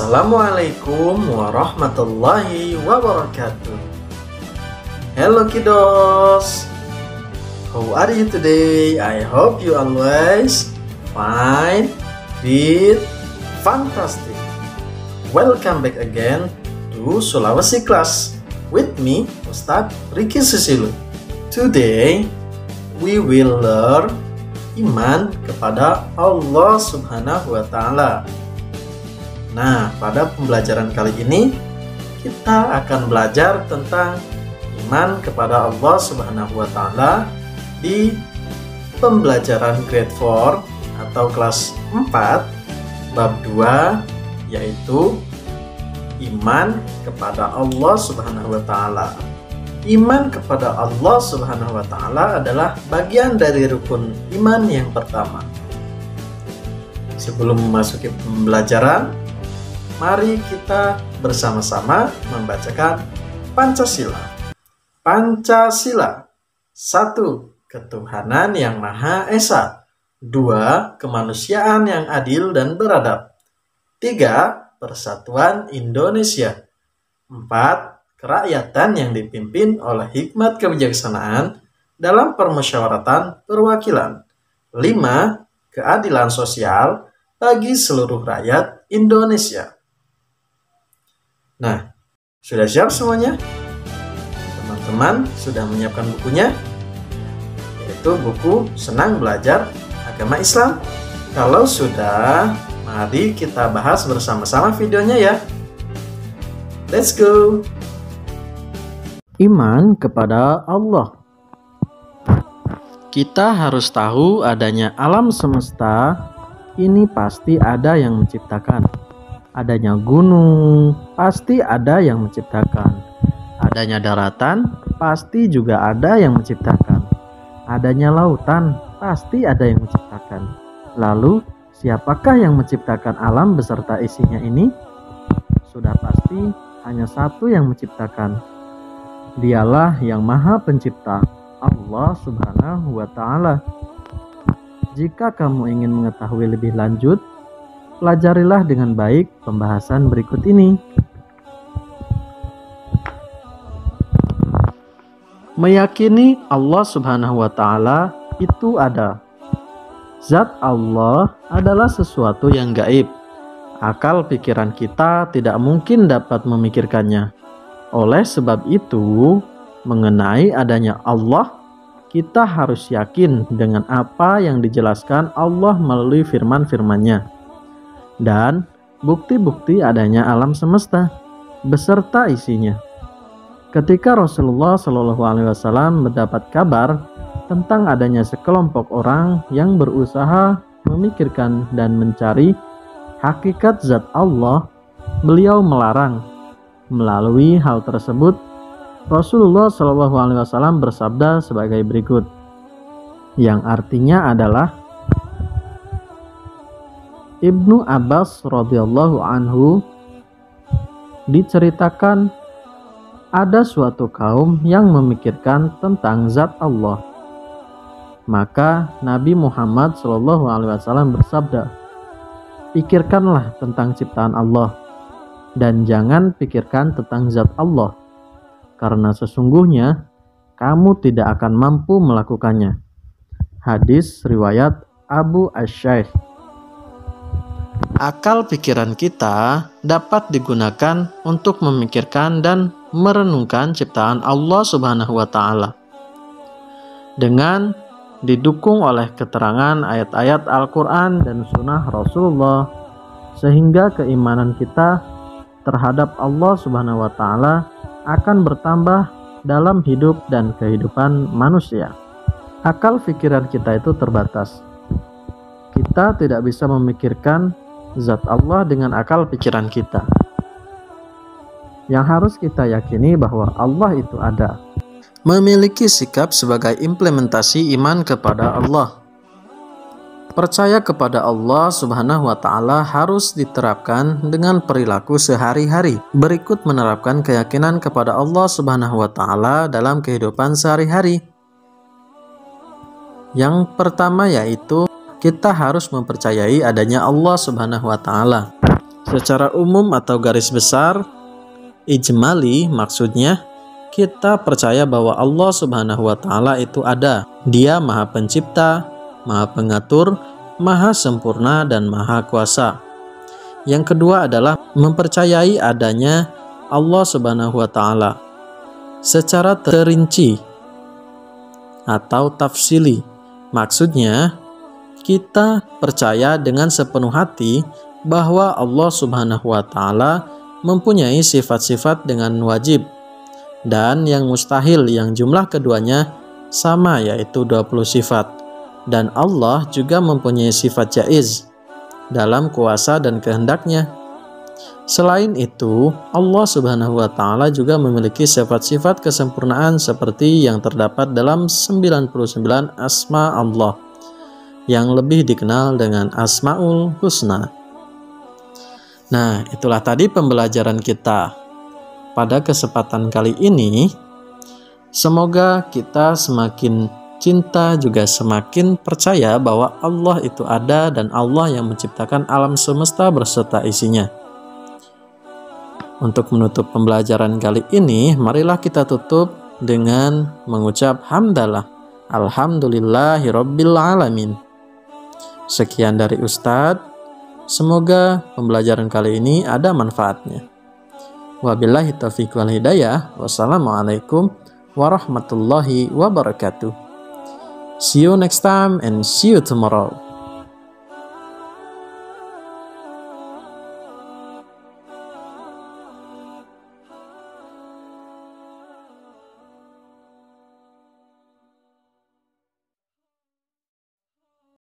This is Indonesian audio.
Assalamualaikum warahmatullahi wabarakatuh. Hello kiddos, how are you today? I hope you always fine, fit, fantastic. Welcome back again to Sulawesi Class with me, Ustadz Ricky Susilo. Today we will learn iman kepada Allah Subhanahu wa Ta'ala. Nah, pada pembelajaran kali ini kita akan belajar tentang iman kepada Allah Subhanahu wa Ta'ala di pembelajaran grade 4 atau kelas 4 bab 2, yaitu iman kepada Allah Subhanahu wa Ta'ala. Iman kepada Allah Subhanahu wa Ta'ala adalah bagian dari rukun iman yang pertama. Sebelum memasuki pembelajaran, mari kita bersama-sama membacakan Pancasila. Pancasila. 1. Ketuhanan yang Maha Esa. 2. Kemanusiaan yang adil dan beradab. 3. Persatuan Indonesia. 4. Kerakyatan yang dipimpin oleh hikmat kebijaksanaan dalam permusyawaratan perwakilan. 5. Keadilan sosial bagi seluruh rakyat Indonesia. Nah, sudah siap semuanya? Teman-teman sudah menyiapkan bukunya? Yaitu buku Senang Belajar Agama Islam. Kalau sudah, mari kita bahas bersama-sama videonya ya. Let's go! Iman kepada Allah. Kita harus tahu adanya alam semesta ini pasti ada yang menciptakan. Adanya gunung, pasti ada yang menciptakan. Adanya daratan, pasti juga ada yang menciptakan. Adanya lautan, pasti ada yang menciptakan. Lalu, siapakah yang menciptakan alam beserta isinya ini? Sudah pasti hanya satu yang menciptakan. Dialah yang Maha Pencipta, Allah Subhanahu wa Ta'ala. Jika kamu ingin mengetahui lebih lanjut, pelajarilah dengan baik pembahasan berikut ini. Meyakini Allah Subhanahu wa Ta'ala itu ada. Zat Allah adalah sesuatu yang gaib. Akal pikiran kita tidak mungkin dapat memikirkannya. Oleh sebab itu, mengenai adanya Allah, kita harus yakin dengan apa yang dijelaskan Allah melalui firman-firman-Nya dan bukti-bukti adanya alam semesta beserta isinya. Ketika Rasulullah SAW mendapat kabar tentang adanya sekelompok orang yang berusaha memikirkan dan mencari hakikat zat Allah, beliau melarang. Melalui hal tersebut, Rasulullah SAW bersabda sebagai berikut, yang artinya adalah, Ibnu Abbas radhiyallahu anhu diceritakan ada suatu kaum yang memikirkan tentang zat Allah. Maka Nabi Muhammad SAW bersabda, pikirkanlah tentang ciptaan Allah dan jangan pikirkan tentang zat Allah, karena sesungguhnya kamu tidak akan mampu melakukannya. Hadis riwayat Abu Asy-Syaikh. Akal pikiran kita dapat digunakan untuk memikirkan dan merenungkan ciptaan Allah Subhanahu wa Ta'ala dengan didukung oleh keterangan ayat-ayat Al-Quran dan Sunnah Rasulullah, sehingga keimanan kita terhadap Allah Subhanahu wa Ta'ala akan bertambah dalam hidup dan kehidupan manusia. Akal pikiran kita itu terbatas. Kita tidak bisa memikirkan zat Allah dengan akal pikiran kita. Yang harus kita yakini bahwa Allah itu ada. Memiliki sikap sebagai implementasi iman kepada Allah. Percaya kepada Allah Subhanahu wa Ta'ala harus diterapkan dengan perilaku sehari-hari. Berikut menerapkan keyakinan kepada Allah Subhanahu wa Ta'ala dalam kehidupan sehari-hari. Yang pertama yaitu kita harus mempercayai adanya Allah Subhanahu wa Ta'ala. Secara umum atau garis besar, ijmali maksudnya kita percaya bahwa Allah Subhanahu wa Ta'ala itu ada. Dia Maha Pencipta, Maha Pengatur, Maha Sempurna, dan Maha Kuasa. Yang kedua adalah mempercayai adanya Allah Subhanahu wa Ta'ala secara terinci atau tafsili. Maksudnya, kita percaya dengan sepenuh hati bahwa Allah Subhanahu wa Ta'ala mempunyai sifat-sifat dengan wajib dan yang mustahil, yang jumlah keduanya sama, yaitu 20 sifat. Dan Allah juga mempunyai sifat jaiz dalam kuasa dan kehendaknya. Selain itu, Allah Subhanahu wa Ta'ala juga memiliki sifat-sifat kesempurnaan seperti yang terdapat dalam 99 asma Allah yang lebih dikenal dengan Asmaul Husna. Nah, itulah tadi pembelajaran kita pada kesempatan kali ini. Semoga kita semakin cinta juga semakin percaya bahwa Allah itu ada dan Allah yang menciptakan alam semesta berserta isinya. Untuk menutup pembelajaran kali ini, marilah kita tutup dengan mengucap hamdalah. Alhamdulillahirabbil alamin. Sekian dari Ustadz. Semoga pembelajaran kali ini ada manfaatnya. Wabillahi taufiq wal hidayah. Wassalamualaikum warahmatullahi wabarakatuh. See you next time and see you tomorrow.